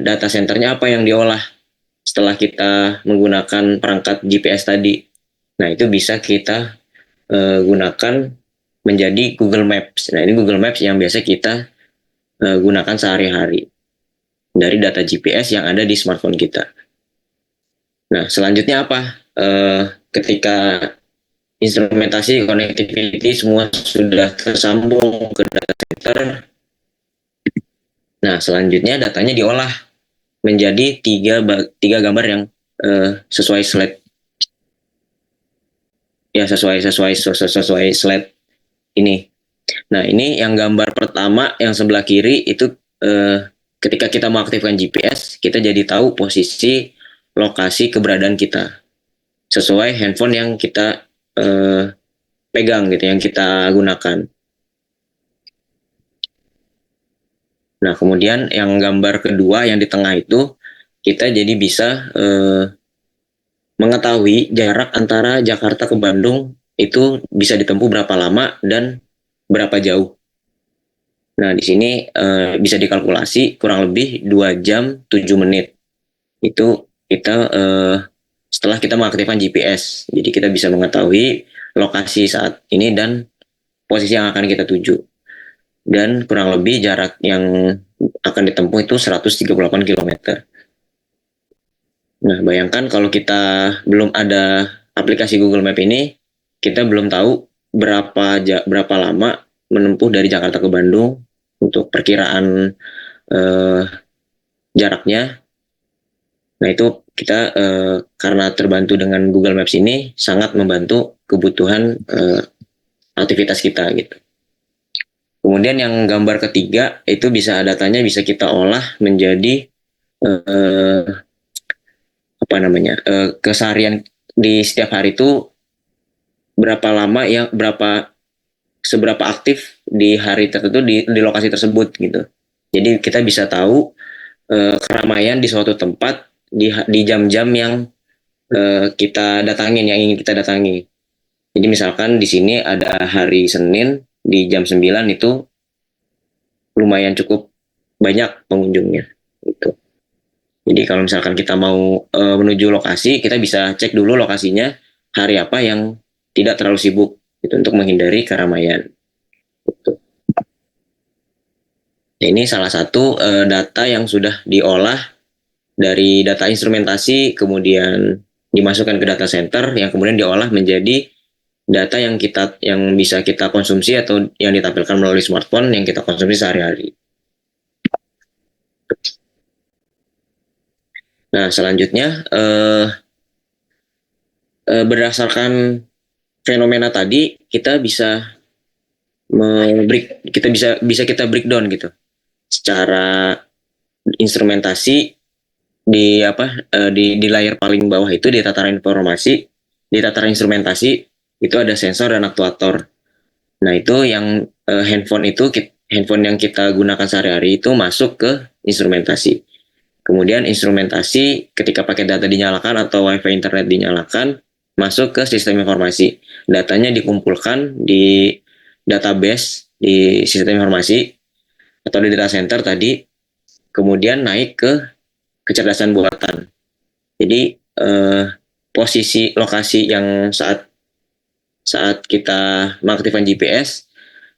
data centernya apa yang diolah setelah kita menggunakan perangkat GPS tadi. Nah, itu bisa kita gunakan menjadi Google Maps. Nah, ini Google Maps yang biasa kita gunakan sehari-hari dari data GPS yang ada di smartphone kita. Nah, selanjutnya apa? Ketika instrumentasi connectivity semua sudah tersambung ke data center, nah selanjutnya datanya diolah menjadi tiga gambar yang sesuai slide, ya sesuai slide ini. Nah, ini yang gambar pertama yang sebelah kiri itu ketika kita mengaktifkan GPS, kita jadi tahu posisi lokasi keberadaan kita sesuai handphone yang kita pegang gitu, yang kita gunakan. Nah, kemudian yang gambar kedua yang di tengah itu kita jadi bisa mengetahui jarak antara Jakarta ke Bandung itu bisa ditempuh berapa lama dan berapa jauh. Nah, di sini bisa dikalkulasi kurang lebih 2 jam 7 menit. Itu kita setelah kita mengaktifkan GPS. Jadi kita bisa mengetahui lokasi saat ini dan posisi yang akan kita tuju. Dan kurang lebih jarak yang akan ditempuh itu 138 km. Nah, bayangkan kalau kita belum ada aplikasi Google Map ini, kita belum tahu berapa lama menempuh dari Jakarta ke Bandung untuk perkiraan eh, jaraknya. Nah, itu kita karena terbantu dengan Google Maps ini sangat membantu kebutuhan aktivitas kita gitu. Kemudian yang gambar ketiga itu bisa datanya bisa kita olah menjadi eh, apa namanya keseharian di setiap hari itu berapa lama yang seberapa aktif di hari tertentu di lokasi tersebut gitu. Jadi kita bisa tahu keramaian di suatu tempat di jam-jam yang kita datangin, yang ingin kita datangi. Jadi misalkan di sini ada hari Senin di jam 9 itu lumayan cukup banyak pengunjungnya gitu. Jadi kalau misalkan kita mau menuju lokasi, kita bisa cek dulu lokasinya hari apa yang tidak terlalu sibuk gitu untuk menghindari keramaian. Gitu. Nah, ini salah satu data yang sudah diolah dari data instrumentasi kemudian dimasukkan ke data center yang kemudian diolah menjadi data yang bisa kita konsumsi atau yang ditampilkan melalui smartphone yang kita konsumsi sehari-hari. Nah, selanjutnya berdasarkan fenomena tadi kita bisa kita breakdown gitu secara instrumentasi di layar paling bawah itu di tataran informasi, di tataran instrumentasi itu ada sensor dan aktuator. Nah, itu yang handphone yang kita gunakan sehari-hari itu masuk ke instrumentasi. Kemudian instrumentasi ketika paket data dinyalakan atau wifi internet dinyalakan masuk ke sistem informasi. Datanya dikumpulkan di database di sistem informasi atau di data center tadi, kemudian naik ke kecerdasan buatan. Jadi posisi lokasi yang saat saat kita mengaktifkan GPS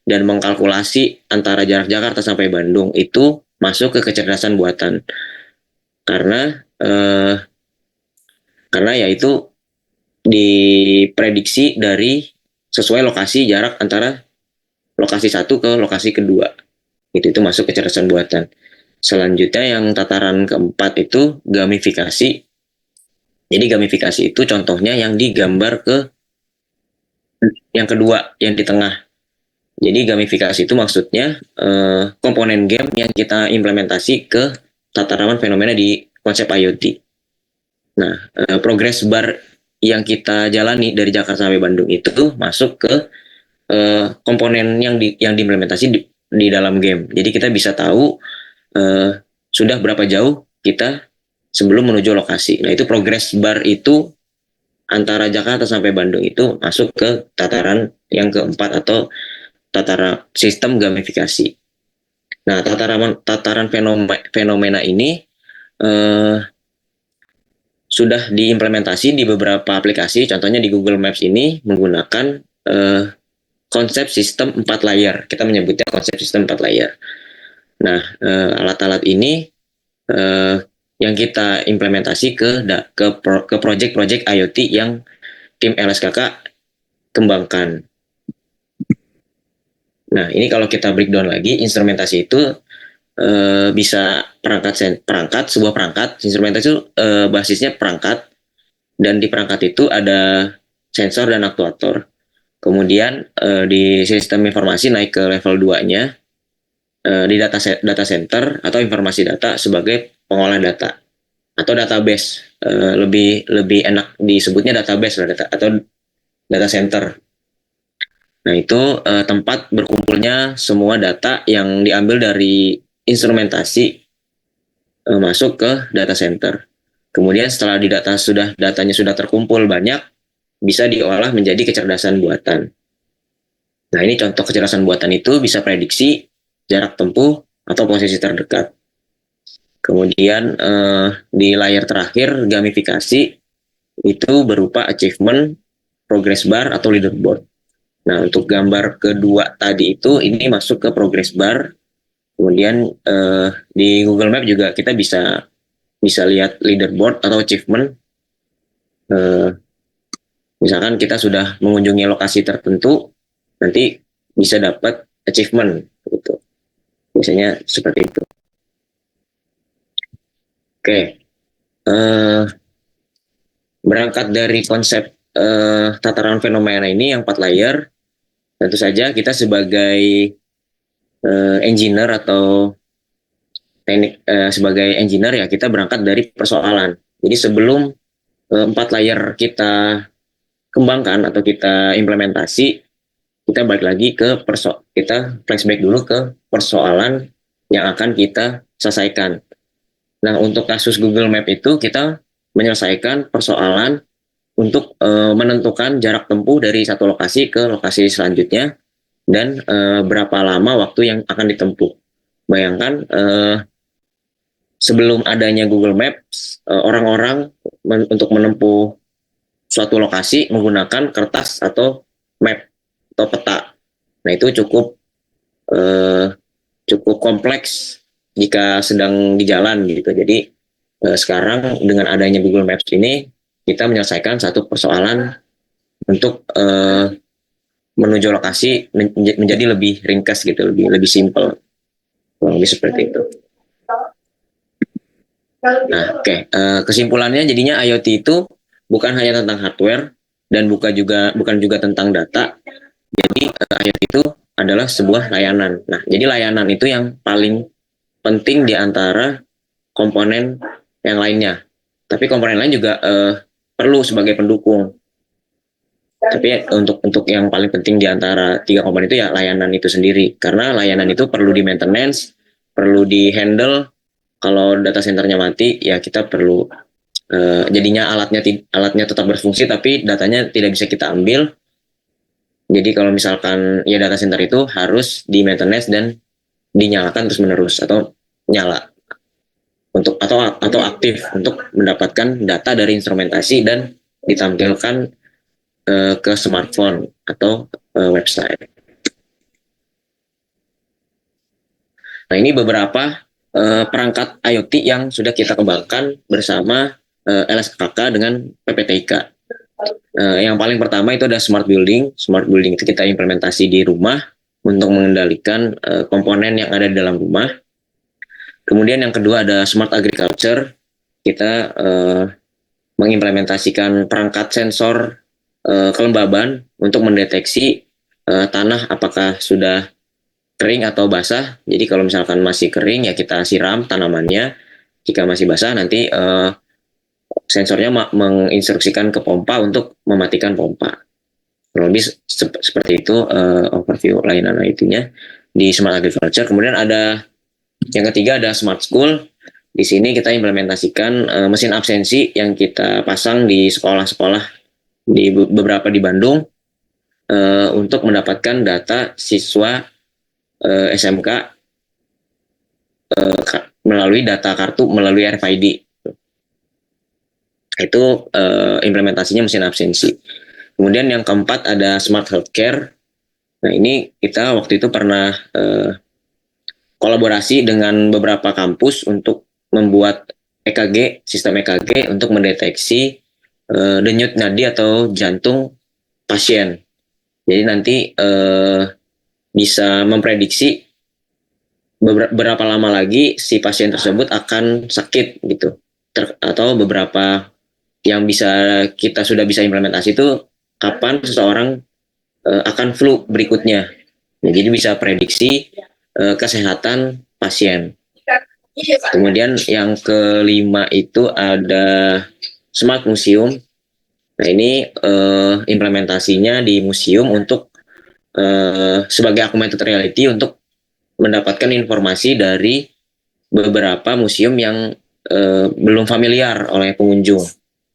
dan mengkalkulasi antara jarak Jakarta sampai Bandung itu masuk ke kecerdasan buatan karena karena yaitu diprediksi dari sesuai lokasi jarak antara lokasi satu ke lokasi kedua. Itu masuk kecerdasan buatan. Selanjutnya yang tataran keempat itu gamifikasi. Jadi gamifikasi itu contohnya yang digambar ke yang kedua, yang di tengah. Jadi gamifikasi itu maksudnya komponen game yang kita implementasi ke tataran fenomena di konsep IoT. Nah, progress bar yang kita jalani dari Jakarta sampai Bandung itu masuk ke komponen yang diimplementasi di dalam game. Jadi kita bisa tahu sudah berapa jauh kita sebelum menuju lokasi. Nah, itu progress bar itu antara Jakarta sampai Bandung itu masuk ke tataran yang keempat atau tataran sistem gamifikasi. Nah, tataran fenomena ini uh, sudah diimplementasi di beberapa aplikasi. Contohnya di Google Maps ini menggunakan konsep sistem 4 layer. Kita menyebutnya konsep sistem 4 layer. Nah, alat-alat ini yang kita implementasi ke project-project IoT yang tim LSKK kembangkan. Nah, ini kalau kita breakdown lagi, instrumentasi itu bisa sebuah perangkat. Instrumentasi itu basisnya perangkat, dan di perangkat itu ada sensor dan aktuator. Kemudian di sistem informasi naik ke level 2-nya, di data center atau informasi data sebagai pengolah data atau database. Lebih enak disebutnya database atau data center. Nah, itu tempat berkumpulnya semua data yang diambil dari instrumentasi masuk ke data center. Kemudian setelah datanya sudah terkumpul banyak, bisa diolah menjadi kecerdasan buatan. Nah, ini contoh kecerdasan buatan itu bisa prediksi jarak tempuh atau posisi terdekat. Kemudian di layer terakhir, gamifikasi itu berupa achievement, progress bar, atau leaderboard. Nah, untuk gambar kedua tadi itu, ini masuk ke progress bar. Kemudian di Google Map juga kita bisa lihat leaderboard atau achievement. Misalkan kita sudah mengunjungi lokasi tertentu, nanti bisa dapat achievement gitu. Biasanya seperti itu. Oke. Berangkat dari konsep tataran fenomena ini yang 4 layer, tentu saja kita sebagai engineer atau sebagai engineer ya, kita berangkat dari persoalan. Jadi sebelum 4 layer kita kembangkan atau kita implementasi, kita balik lagi kita flashback dulu ke persoalan yang akan kita selesaikan. Nah, untuk kasus Google Map itu kita menyelesaikan persoalan untuk menentukan jarak tempuh dari satu lokasi ke lokasi selanjutnya, dan berapa lama waktu yang akan ditempuh. Bayangkan sebelum adanya Google Maps, orang-orang untuk menempuh suatu lokasi menggunakan kertas atau map atau peta. Nah, itu cukup kompleks jika sedang di jalan gitu. Jadi sekarang dengan adanya Google Maps ini, kita menyelesaikan satu persoalan untuk menuju lokasi menjadi lebih ringkas gitu, lebih simple, lebih seperti itu. Nah, oke. Kesimpulannya jadinya IoT itu bukan hanya tentang hardware dan bukan juga tentang data. Jadi IoT itu adalah sebuah layanan. Nah, jadi layanan itu yang paling penting di antara komponen yang lainnya. Tapi komponen lain juga perlu sebagai pendukung. Tapi untuk yang paling penting di antara 3 komponen itu ya layanan itu sendiri. Karena layanan itu perlu di maintenance, perlu di handle. Kalau data centernya mati, ya kita perlu jadinya alatnya tetap berfungsi, tapi datanya tidak bisa kita ambil. Jadi kalau misalkan ya data center itu harus di maintenance dan dinyalakan terus menerus atau nyala atau aktif untuk mendapatkan data dari instrumentasi dan ditampilkan ke smartphone atau website. Nah, ini beberapa perangkat IoT yang sudah kita kembangkan bersama LSKK dengan PPTIK. Yang paling pertama itu ada smart building. Smart building itu kita implementasi di rumah untuk mengendalikan komponen yang ada di dalam rumah. Kemudian yang kedua ada smart agriculture. Kita mengimplementasikan perangkat sensor kelembaban untuk mendeteksi tanah apakah sudah kering atau basah. Jadi kalau misalkan masih kering ya kita siram tanamannya. Jika masih basah nanti sensornya menginstruksikan ke pompa untuk mematikan pompa. Lebih seperti itu overview layanan IT-nya di smart agriculture. Kemudian ada yang ketiga ada smart school. Di sini kita implementasikan mesin absensi yang kita pasang di sekolah-sekolah di beberapa di Bandung untuk mendapatkan data siswa SMK melalui data kartu melalui RFID. Itu implementasinya mesin absensi. Kemudian yang keempat ada smart healthcare. Nah, ini kita waktu itu pernah kolaborasi dengan beberapa kampus untuk membuat EKG, sistem EKG untuk mendeteksi denyut nadi atau jantung pasien. Jadi nanti bisa memprediksi berapa lama lagi si pasien tersebut akan sakit gitu. Atau beberapa yang bisa kita sudah bisa implementasi itu kapan seseorang akan flu berikutnya. Nah, jadi bisa prediksi kesehatan pasien. Kemudian yang kelima itu ada smart museum. Nah, ini implementasinya di museum untuk sebagai augmented reality untuk mendapatkan informasi dari beberapa museum yang belum familiar oleh pengunjung.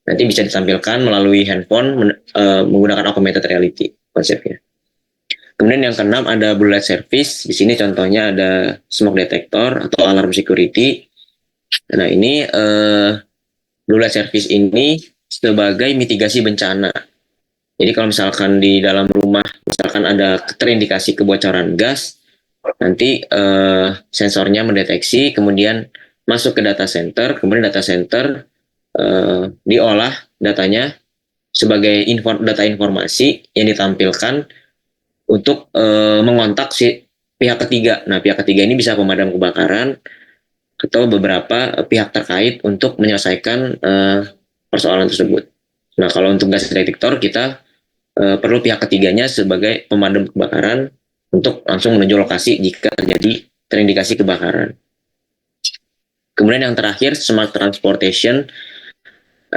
Nanti bisa ditampilkan melalui handphone menggunakan augmented reality konsepnya. Kemudian yang keenam ada blue light service. Di sini contohnya ada smoke detector atau alarm security. Nah, ini blue light service ini sebagai mitigasi bencana. Jadi kalau misalkan di dalam rumah misalkan ada terindikasi kebocoran gas, nanti sensornya mendeteksi, kemudian masuk ke data center, kemudian data center diolah datanya sebagai data informasi yang ditampilkan untuk mengontak si pihak ketiga. Nah, pihak ketiga ini bisa pemadam kebakaran atau beberapa pihak terkait untuk menyelesaikan persoalan tersebut. Nah, kalau untuk gas detektor kita perlu pihak ketiganya sebagai pemadam kebakaran untuk langsung menuju lokasi jika terjadi terindikasi kebakaran. Kemudian yang terakhir smart transportation,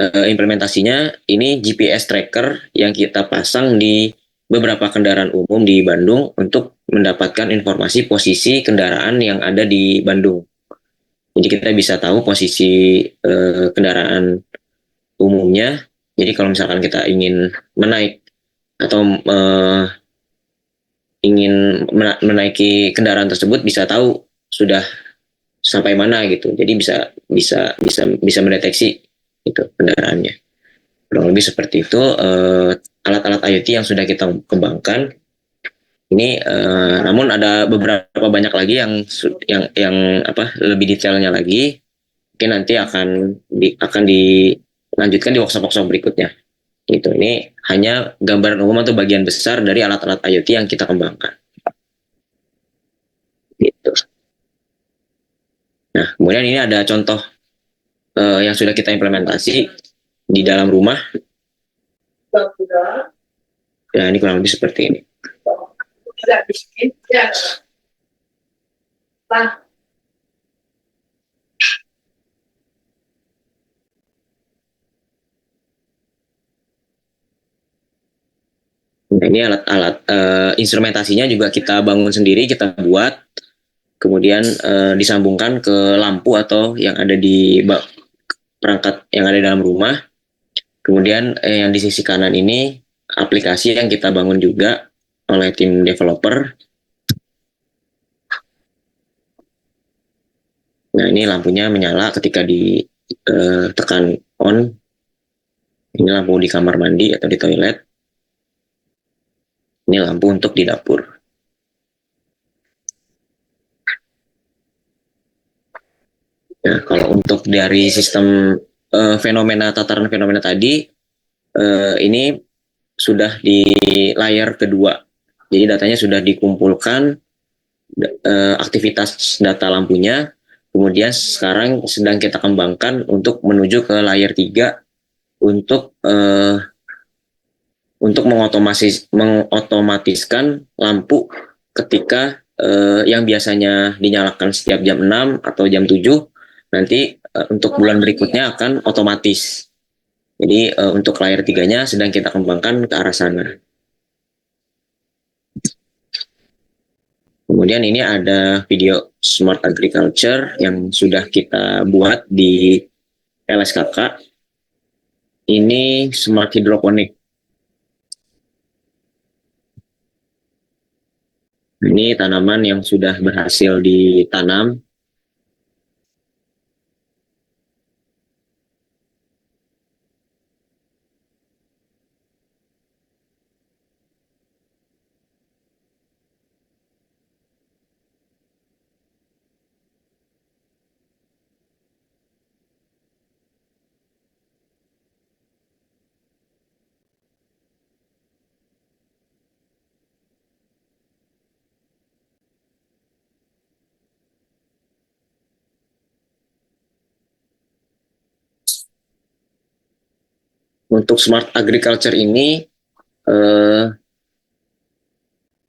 implementasinya ini GPS tracker yang kita pasang di beberapa kendaraan umum di Bandung untuk mendapatkan informasi posisi kendaraan yang ada di Bandung. Jadi kita bisa tahu posisi kendaraan umumnya. Jadi kalau misalkan kita ingin menaik atau ingin menaiki kendaraan tersebut bisa tahu sudah sampai mana gitu. Jadi bisa mendeteksi itu kendaraannya. Kurang lebih seperti itu alat-alat IoT yang sudah kita kembangkan. Ini namun ada beberapa banyak lagi yang apa lebih detailnya lagi. Mungkin nanti akan dilanjutkan di workshop-workshop berikutnya. Gitu. Ini hanya gambaran umum atau bagian besar dari alat-alat IoT yang kita kembangkan. Gitu. Nah, kemudian ini ada contoh yang sudah kita implementasi di dalam rumah. Ya, ini kurang lebih seperti ini. Nah, ini alat-alat instrumentasinya juga kita bangun sendiri, kita buat, kemudian disambungkan ke lampu atau yang ada di perangkat yang ada di dalam rumah. Kemudian yang di sisi kanan ini aplikasi yang kita bangun juga oleh tim developer. Nah, ini lampunya menyala ketika ditekan on. Ini lampu di kamar mandi atau di toilet. Ini lampu untuk di dapur. Nah, kalau untuk dari sistem tataran fenomena tadi, ini sudah di layer kedua. Jadi datanya sudah dikumpulkan, aktivitas data lampunya, kemudian sekarang sedang kita kembangkan untuk menuju ke layer 3 untuk mengotomatiskan lampu ketika yang biasanya dinyalakan setiap jam 6 atau jam 7 nanti untuk bulan berikutnya akan otomatis. Jadi untuk layer 3-nya sedang kita kembangkan ke arah sana. Kemudian ini ada video Smart Agriculture yang sudah kita buat di LSKK. Ini Smart Hydroponic. Ini tanaman yang sudah berhasil ditanam. Untuk smart agriculture ini eh,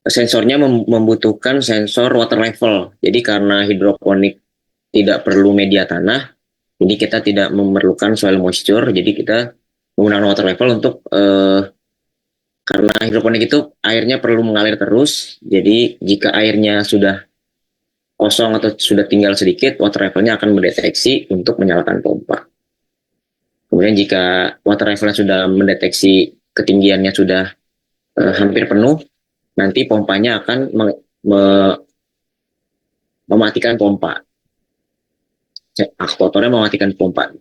sensornya membutuhkan sensor water level. Jadi karena hidroponik tidak perlu media tanah, jadi kita tidak memerlukan soil moisture. Jadi kita menggunakan water level untuk karena hidroponik itu airnya perlu mengalir terus. Jadi jika airnya sudah kosong atau sudah tinggal sedikit, water levelnya akan mendeteksi untuk menyalakan pompa. Kemudian jika water levelnya sudah mendeteksi ketinggiannya sudah hampir penuh, nanti pompanya akan mematikan pompa. Aktuatornya mematikan pompa.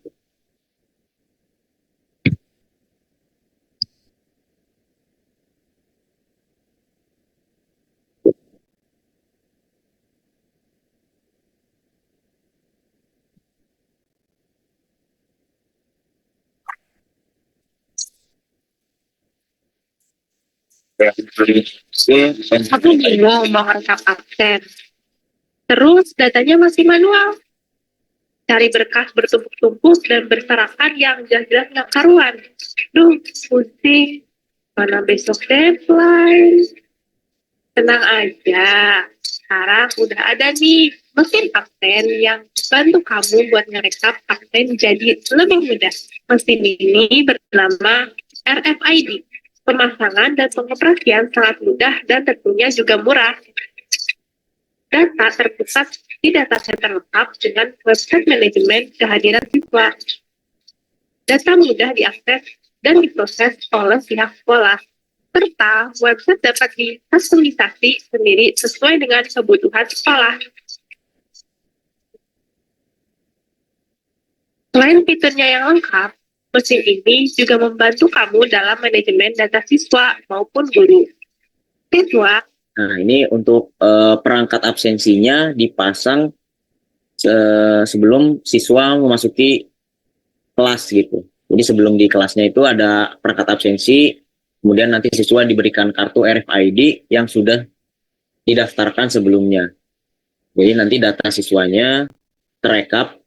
Aku bingung mau rekap absen. Terus datanya masih manual. Cari berkas bertumpuk-tumpuk dan berserakan yang jelas-jelas nggak karuan. Duh, pusing. Mana besok deadline? Tenang aja. Sekarang udah ada nih mesin absen yang bantu kamu buat ngerekap absen jadi lebih mudah. Mesin ini bernama RFID. Pemasangan dan pengoperasian sangat mudah dan tentunya juga murah. Data terpusat di data center lengkap dengan website manajemen kehadiran siswa. Data mudah diakses dan diproses oleh pihak sekolah, serta website dapat dikustomisasi sendiri sesuai dengan kebutuhan sekolah. Selain fiturnya yang lengkap, mesin ini juga membantu kamu dalam manajemen data siswa maupun guru. Siswa. Nah, ini untuk perangkat absensinya dipasang sebelum siswa memasuki kelas gitu. Jadi sebelum di kelasnya itu ada perangkat absensi, kemudian nanti siswa diberikan kartu RFID yang sudah didaftarkan sebelumnya. Jadi nanti data siswanya terekap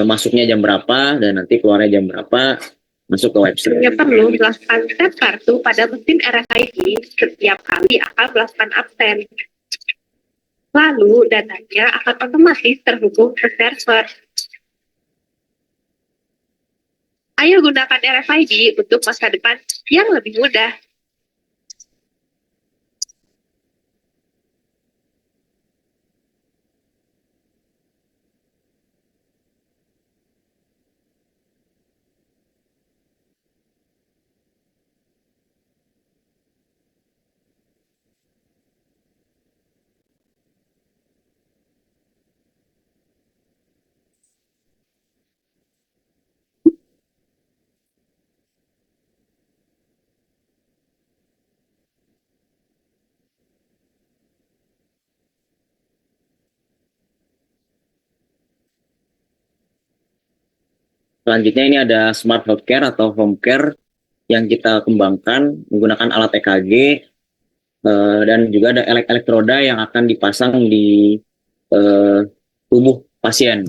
masuknya jam berapa dan nanti keluarnya jam berapa masuk ke website. Hanya perlu melakukan tap kartu pada mesin RFID setiap kali akan melakukan absen. Lalu datanya akan otomatis terhubung ke server. Ayo gunakan RFID untuk masa depan yang lebih mudah. Selanjutnya ini ada smart healthcare atau home care yang kita kembangkan menggunakan alat EKG dan juga ada elektroda yang akan dipasang di eh, tubuh pasien.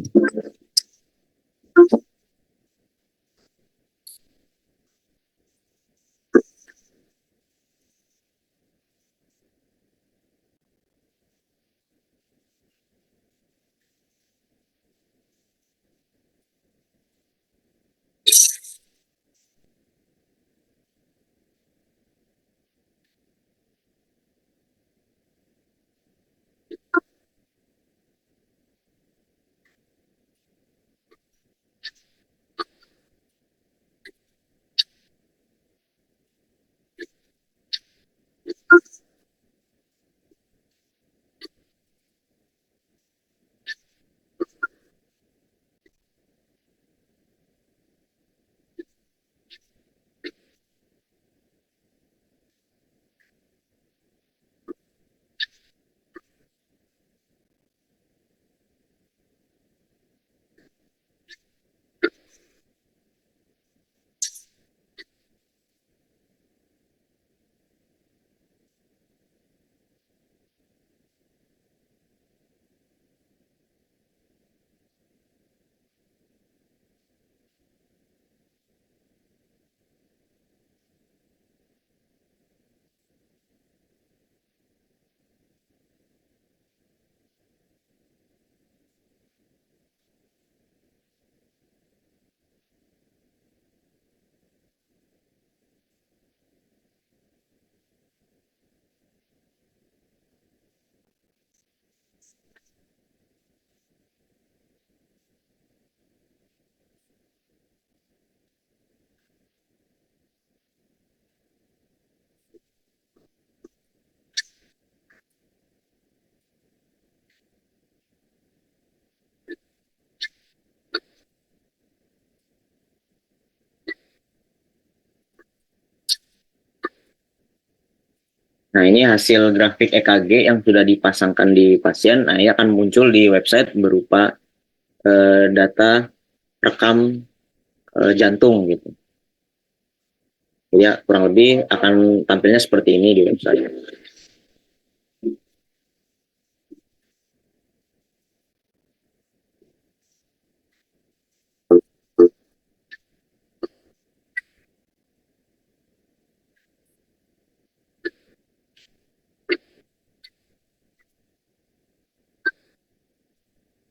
Nah, ini hasil grafik EKG yang sudah dipasangkan di pasien. Nah, ini akan muncul di website berupa data rekam jantung gitu. Jadi ya, kurang lebih akan tampilnya seperti ini di website.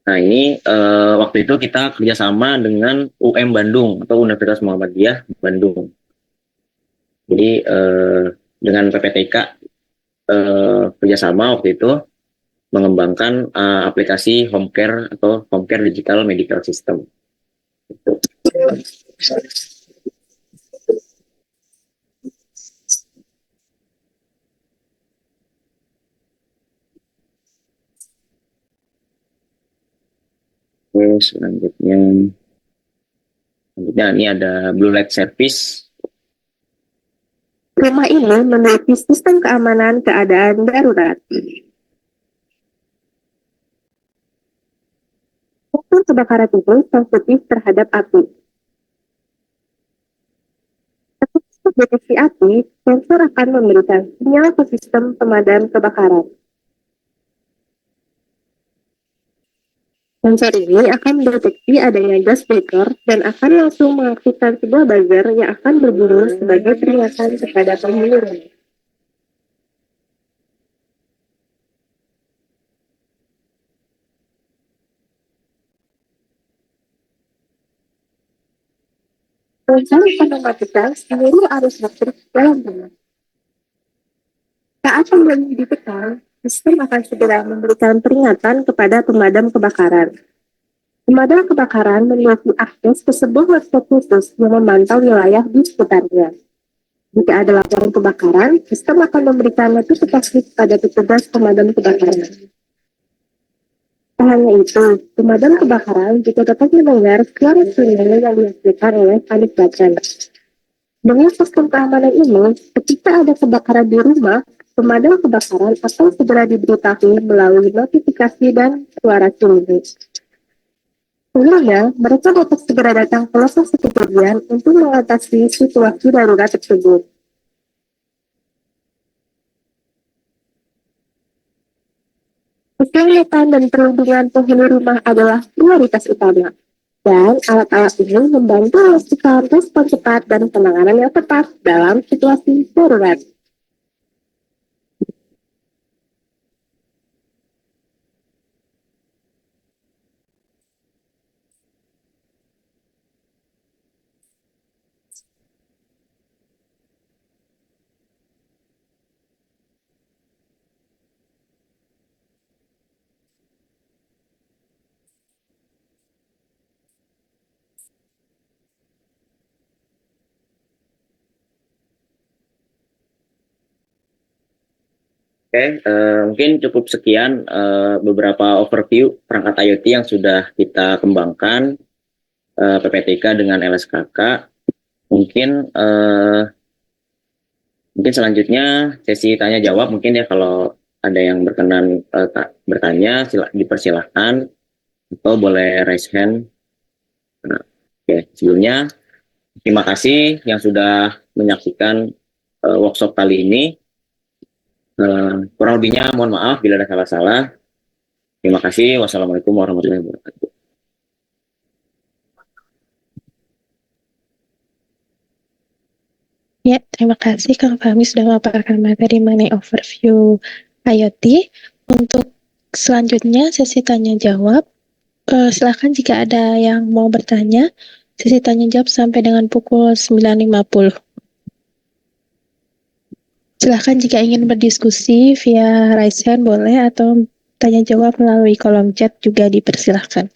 Nah, ini waktu itu kita kerjasama dengan UM Bandung atau Universitas Muhammadiyah Bandung. Jadi dengan PPTK kerjasama waktu itu mengembangkan aplikasi home care atau home care digital medical system. Gitu. Oke, selanjutnya ini ada Blue Light Service. Rumah ini memiliki sistem keamanan keadaan darurat. Sensor kebakaran itu sensitif terhadap api. Ketika deteksi api, sensor akan memberikan sinyal ke sistem pemadam kebakaran. Sensor ini akan mendeteksi adanya gas breaker dan akan langsung mengaktifkan sebuah buzzer yang akan berbunyi sebagai peringatan kepada penghuni rumah. Sensor akan mematikan seluruh arus listrik dalam rumah. Saat pembeli ditekan, sistem akan segera memberikan peringatan kepada pemadam kebakaran. Pemadam kebakaran memiliki akses ke sebuah website khusus yang memantau wilayah di sekitarnya. Jika ada laporan kebakaran, sistem akan memberikan notifikasi kepada petugas pemadam kebakaran. Tak hanya itu, pemadam kebakaran juga dapat mendengar suara sunyi yang dihasilkan oleh panik button. Dengan sistem keamanan ini, ketika ada kebakaran di rumah, pemadam kebakaran akan segera diberitahu melalui notifikasi dan suara sunyi. Sehingga, mereka dapat segera datang ke lokasi kejadian untuk mengatasi situasi darurat tersebut. Keselamatan dan perlindungan penghuni rumah adalah prioritas utama. Dan alat-alat ini membantu memastikan respon cepat dan penanganan yang tepat dalam situasi darurat. Oke, mungkin cukup sekian beberapa overview perangkat IoT yang sudah kita kembangkan PPTK dengan LSKK. Mungkin mungkin selanjutnya sesi tanya jawab mungkin ya kalau ada yang berkenan bertanya dipersilahkan atau boleh raise hand. Nah, oke, sebelumnya terima kasih yang sudah menyaksikan workshop kali ini. Kurang lebihnya mohon maaf bila ada salah-salah. Terima kasih. Wassalamualaikum warahmatullahi wabarakatuh. Ya, terima kasih Kang Fahmi sudah memaparkan materi mengenai overview IoT. Untuk selanjutnya sesi tanya jawab. Silakan jika ada yang mau bertanya. Sesi tanya jawab sampai dengan pukul 9.50. Silakan jika ingin berdiskusi via raise hand boleh atau tanya jawab melalui kolom chat juga dipersilahkan.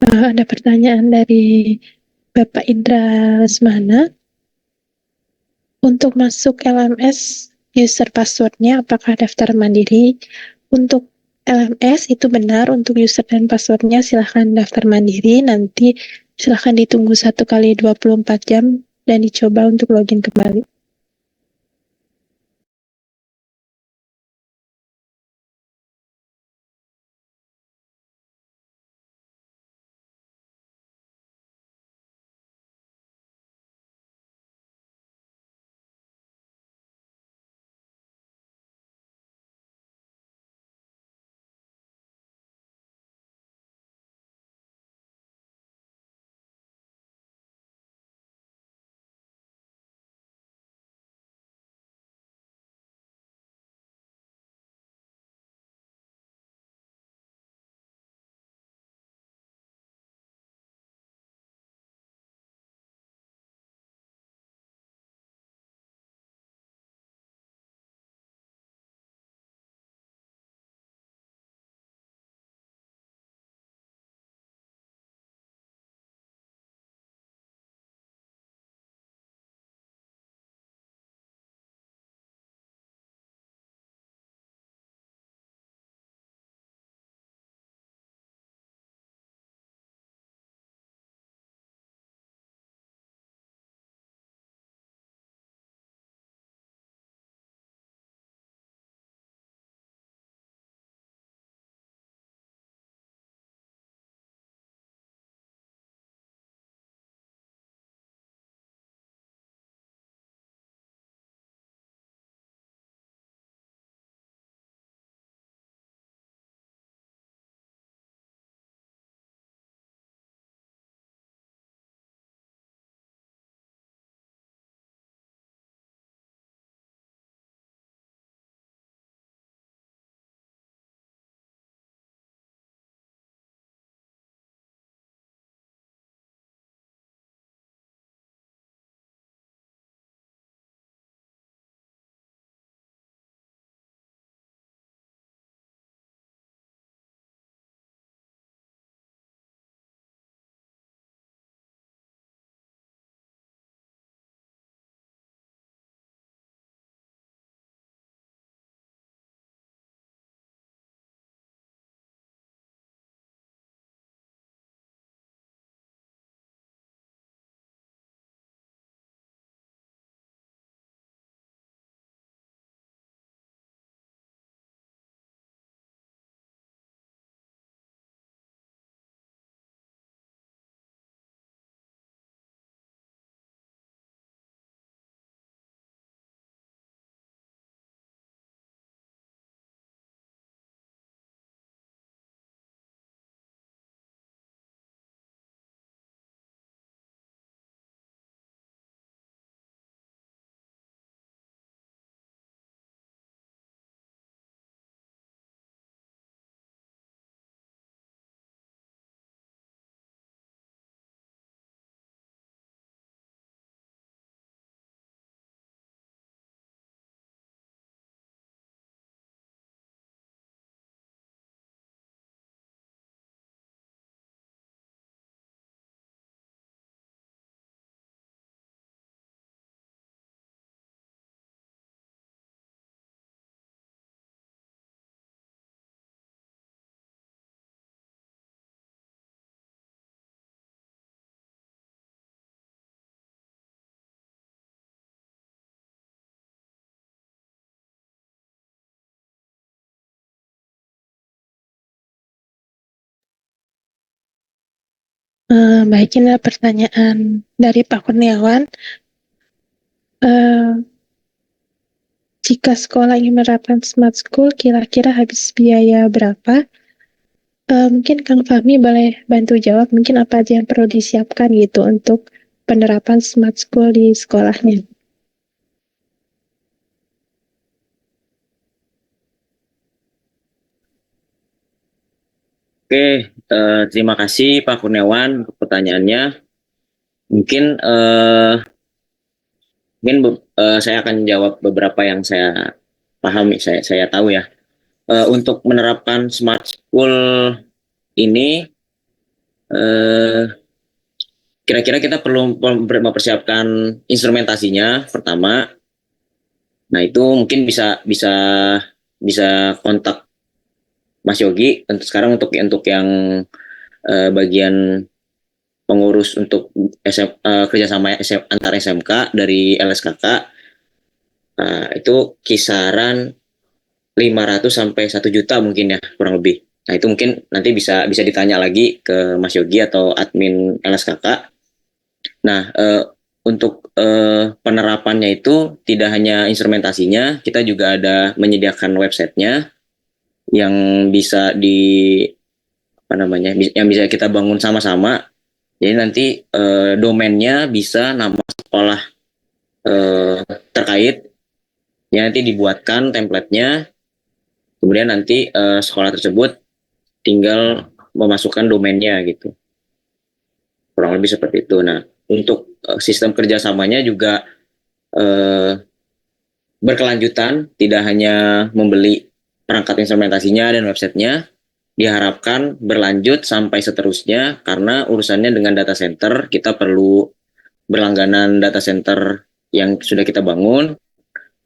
Ada pertanyaan dari Bapak Indra Lesmana. Untuk masuk LMS, user passwordnya apakah daftar mandiri? Untuk LMS itu benar, untuk user dan passwordnya silahkan daftar mandiri, nanti silahkan ditunggu 1 kali 24 jam dan dicoba untuk login kembali. Baik, ini adalah pertanyaan dari Pak Kurniawan. Jika sekolah ingin menerapkan smart school, kira-kira habis biaya berapa? Mungkin Kang Fahmi boleh bantu jawab, mungkin apa aja yang perlu disiapkan gitu untuk penerapan smart school di sekolahnya. Oke, terima kasih Pak Kurniawan untuk pertanyaannya. Mungkin saya akan jawab beberapa yang saya pahami, saya tahu ya. Untuk menerapkan smart school ini eh, kira-kira kita perlu mempersiapkan instrumentasinya pertama. Nah itu mungkin bisa kontak Mas Yogi. Untuk sekarang untuk yang bagian pengurus untuk kerjasama antar SMK dari LSKK, itu kisaran 500 sampai 1 juta mungkin ya, kurang lebih. Nah itu mungkin nanti bisa ditanya lagi ke Mas Yogi atau admin LSKK. Nah untuk penerapannya itu tidak hanya instrumentasinya, kita juga ada menyediakan websitenya yang bisa yang bisa kita bangun sama-sama. Jadi nanti domainnya bisa nama sekolah terkait, ya nanti dibuatkan templatenya, kemudian nanti sekolah tersebut tinggal memasukkan domainnya gitu, kurang lebih seperti itu. Nah untuk sistem kerjasamanya juga berkelanjutan, tidak hanya membeli perangkat instrumentasinya dan websitenya, diharapkan berlanjut sampai seterusnya, karena urusannya dengan data center, kita perlu berlangganan data center yang sudah kita bangun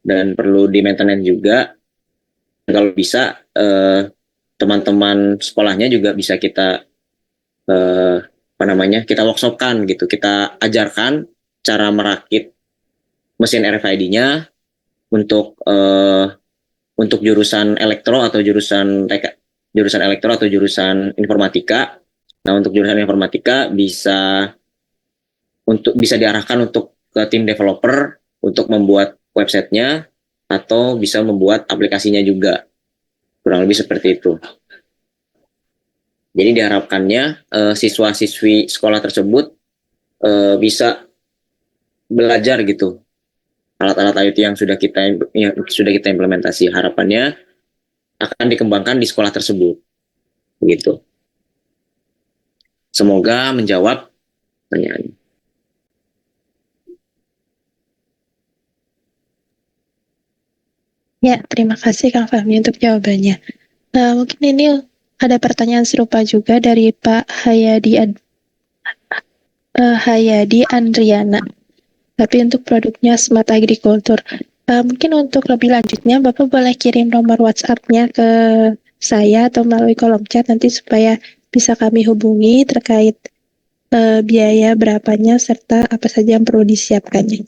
dan perlu di maintenance juga. Kalau bisa teman-teman sekolahnya juga bisa kita kita workshopkan gitu, kita ajarkan cara merakit mesin RFID-nya untuk jurusan elektro atau jurusan informatika. Nah untuk jurusan informatika bisa diarahkan untuk ke tim developer untuk membuat websitenya atau bisa membuat aplikasinya juga, kurang lebih seperti itu. Jadi diharapkannya siswa-siswi sekolah tersebut bisa belajar gitu alat-alat IoT yang sudah kita implementasi. Harapannya akan dikembangkan di sekolah tersebut, begitu. Semoga menjawab pertanyaan. Ya, terima kasih Kang Fahmi untuk jawabannya. Mungkin ini ada pertanyaan serupa juga dari Pak Hayadi Andriana, tapi untuk produknya Smart Agriculture. Mungkin untuk lebih lanjutnya, Bapak boleh kirim nomor WhatsApp-nya ke saya atau melalui kolom chat nanti supaya bisa kami hubungi terkait biaya berapanya serta apa saja yang perlu disiapkannya.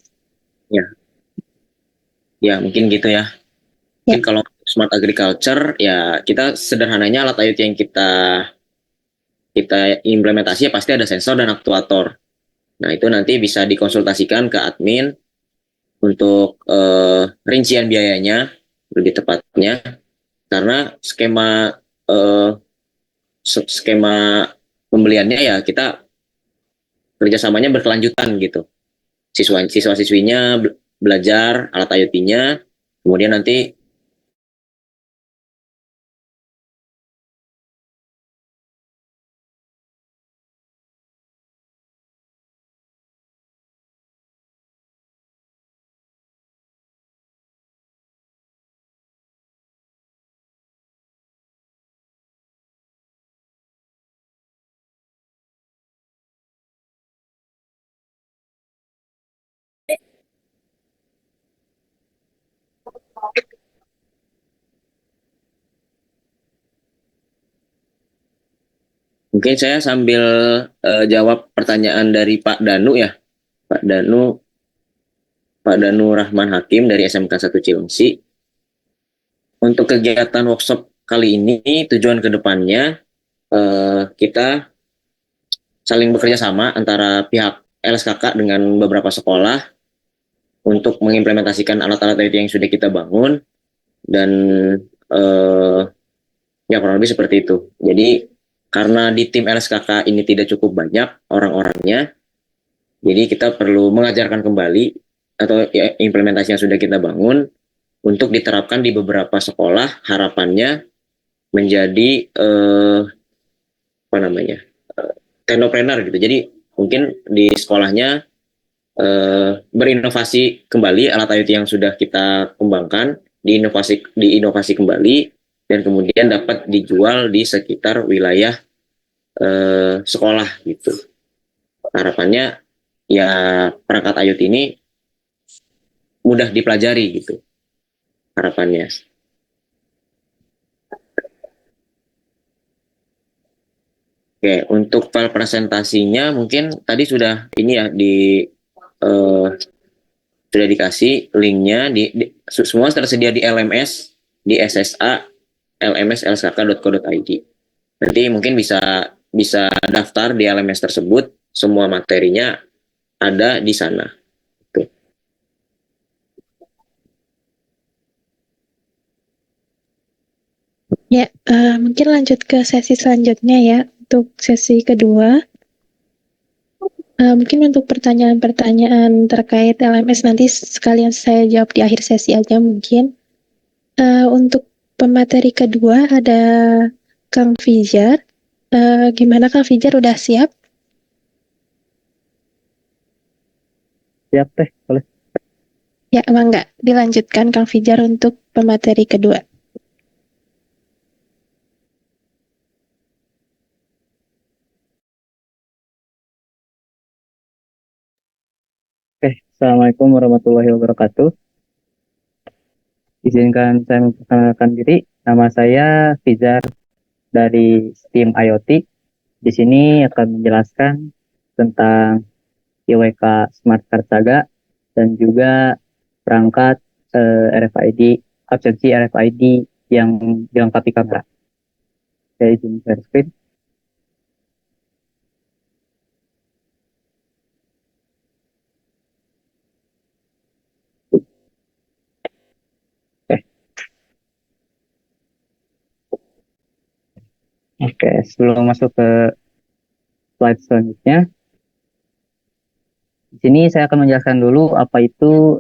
Ya mungkin gitu ya. Mungkin kalau Smart Agriculture ya kita sederhananya alat IoT yang kita implementasi ya pasti ada sensor dan aktuator. Nah itu nanti bisa dikonsultasikan ke admin untuk rincian biayanya lebih tepatnya, karena skema pembeliannya ya kita kerjasamanya berkelanjutan gitu. Siswa-siswinya belajar alat IoT-nya, kemudian nanti mungkin saya sambil jawab pertanyaan dari Pak Danu ya. Pak Danu Rahman Hakim dari SMK 1 Cilengsi. Untuk kegiatan workshop kali ini, tujuan kedepannya kita saling bekerja sama antara pihak LSKK dengan beberapa sekolah untuk mengimplementasikan alat-alat IoT yang sudah kita bangun, dan ya kurang lebih seperti itu. Jadi karena di tim LSKK ini tidak cukup banyak orang-orangnya, jadi kita perlu mengajarkan kembali atau ya, implementasi yang sudah kita bangun untuk diterapkan di beberapa sekolah. Harapannya menjadi technopreneur gitu. Jadi mungkin di sekolahnya berinovasi kembali alat IoT yang sudah kita kembangkan, diinovasi kembali, dan kemudian dapat dijual di sekitar wilayah sekolah gitu. Harapannya ya perangkat IoT ini mudah dipelajari gitu harapannya. Oke, untuk file presentasinya mungkin tadi sudah ini ya sudah dikasih linknya semua tersedia di LMS, di SSA lmslsk.co.id. Nanti mungkin bisa bisa daftar di LMS tersebut, semua materinya ada di sana. Tuh. Ya, mungkin lanjut ke sesi selanjutnya ya. Untuk sesi kedua, mungkin untuk pertanyaan-pertanyaan terkait LMS nanti sekalian saya jawab di akhir sesi aja mungkin. Untuk pemateri kedua ada Kang Fijar. Gimana Kang Fijar, udah siap? Siap teh, boleh. Ya, emang nggak dilanjutkan Kang Fijar untuk pemateri kedua. Oke, Assalamualaikum warahmatullahi wabarakatuh. Izinkan saya memperkenalkan diri. Nama saya Fijar dari tim IoT. Di sini akan menjelaskan tentang IWK Smart Card Saga dan juga perangkat RFID, absensi RFID yang dilengkapi kamera. Saya izin share screen. Oke, sebelum masuk ke slide selanjutnya, di sini saya akan menjelaskan dulu apa itu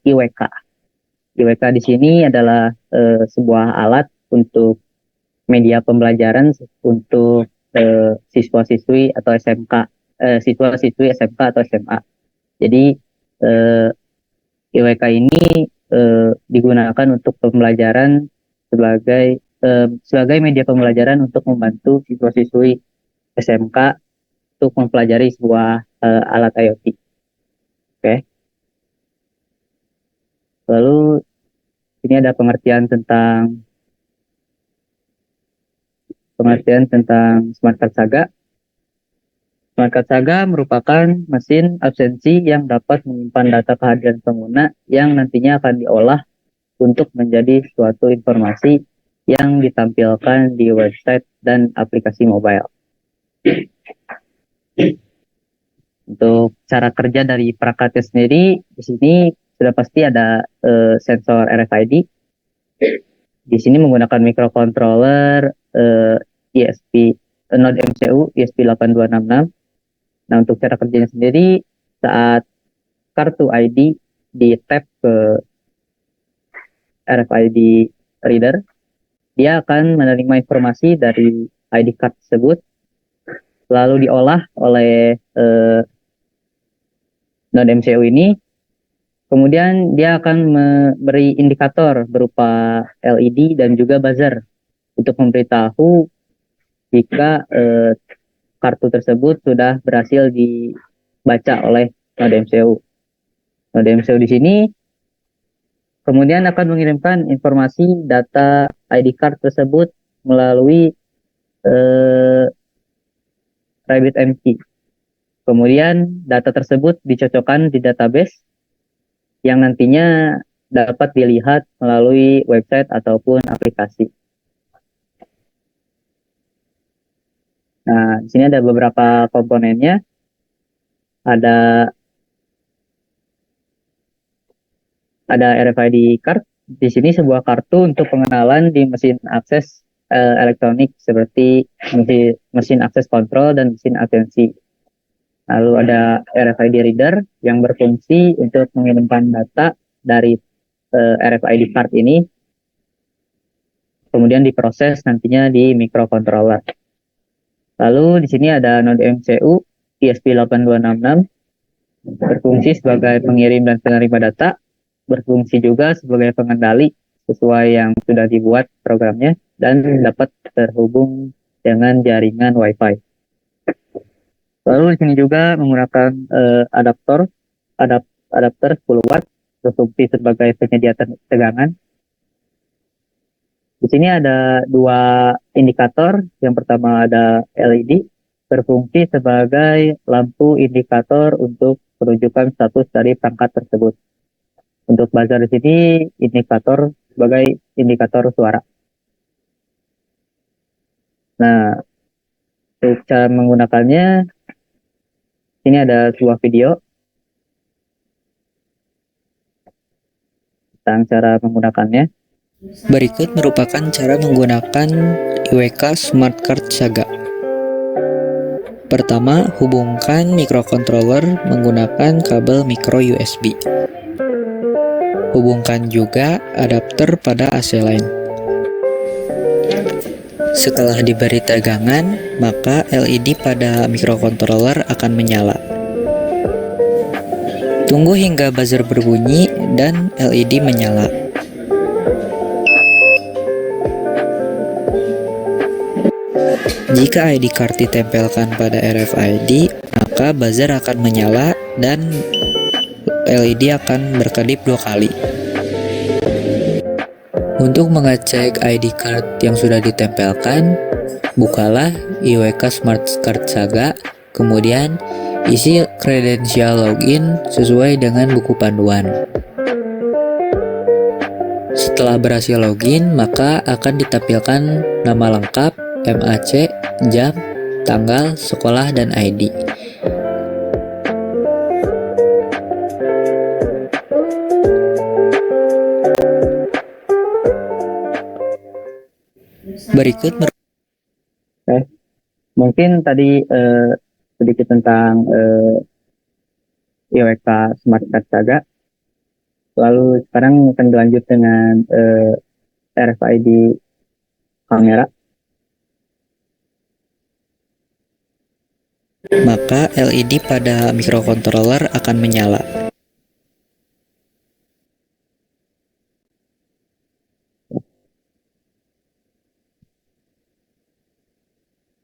IWK. IWK di sini adalah sebuah alat untuk media pembelajaran untuk siswa-siswi atau SMK, siswa-siswi SMK atau SMA. Jadi IWK ini digunakan untuk pembelajaran sebagai media pembelajaran untuk membantu siswa-siswi SMK untuk mempelajari sebuah alat IoT. Oke. Lalu ini ada pengertian tentang Smart Card Saga. Smart Card Saga merupakan mesin absensi yang dapat menyimpan data kehadiran pengguna yang nantinya akan diolah untuk menjadi suatu informasi yang ditampilkan di website dan aplikasi mobile. Untuk cara kerja dari perangkatnya sendiri, di sini sudah pasti ada sensor RFID. Di sini menggunakan microcontroller ISP Node MCU ESP8266. Nah, untuk cara kerjanya sendiri, saat kartu ID di tap ke RFID reader, dia akan menerima informasi dari ID card tersebut, lalu diolah oleh Node MCU ini. Kemudian dia akan memberi indikator berupa LED dan juga buzzer untuk memberitahu jika kartu tersebut sudah berhasil dibaca oleh Node MCU. Node MCU di sini kemudian akan mengirimkan informasi data ID card tersebut melalui RabbitMQ. Kemudian data tersebut dicocokkan di database yang nantinya dapat dilihat melalui website ataupun aplikasi. Nah, di sini ada beberapa komponennya. Ada RFID card. Di sini sebuah kartu untuk pengenalan di mesin akses elektronik seperti mesin akses kontrol dan mesin atensi. Lalu ada RFID reader yang berfungsi untuk mengirimkan data dari RFID card ini, kemudian diproses nantinya di microcontroller. Lalu di sini ada Node MCU ESP8266 berfungsi sebagai pengirim dan penerima data, berfungsi juga sebagai pengendali sesuai yang sudah dibuat programnya dan dapat terhubung dengan jaringan Wi-Fi. Lalu di sini juga menggunakan adaptor adapter 10 watt berfungsi sebagai penyedia tegangan. Di sini ada dua indikator. Yang pertama ada LED berfungsi sebagai lampu indikator untuk menunjukkan status dari perangkat tersebut. Untuk buzzer di sini indikator sebagai indikator suara. Nah, untuk cara menggunakannya, ini ada sebuah video tentang cara menggunakannya. Berikut merupakan cara menggunakan IWK Smart Card Saga. Pertama, hubungkan microcontroller menggunakan kabel micro USB. Hubungkan juga adapter pada AC line. Setelah diberi tegangan, maka LED pada microcontroller akan menyala. Tunggu hingga buzzer berbunyi dan LED menyala. Jika ID card ditempelkan pada RFID, maka buzzer akan menyala dan LED akan berkedip 2 kali. Untuk mengecek ID card yang sudah ditempelkan, bukalah IWK Smart Card Saga, kemudian isi kredensial login sesuai dengan buku panduan. Setelah berhasil login, maka akan ditampilkan nama lengkap, MAC, jam, tanggal, sekolah, dan ID. Berikut Mungkin tadi sedikit tentang IWK Smart Card Saga. Lalu sekarang akan dilanjut dengan RFID kamera. maka LED pada microcontroller akan menyala.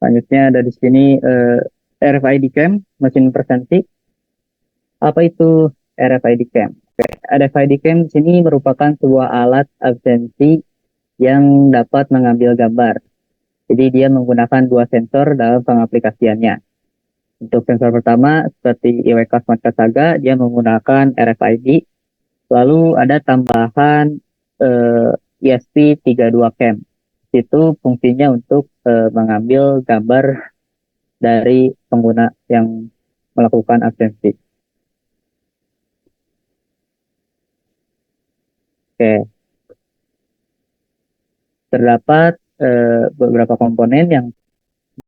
Selanjutnya ada di sini RFID cam, mesin presensi. Apa itu RFID cam? RFID cam di sini merupakan sebuah alat absensi yang dapat mengambil gambar. Jadi dia menggunakan dua sensor dalam pengaplikasiannya. Untuk sensor pertama seperti IWK Smart Card Saga, dia menggunakan RFID. Lalu ada tambahan ESP32 cam. Itu fungsinya untuk mengambil gambar dari pengguna yang melakukan absensi. Oke. Terdapat beberapa komponen yang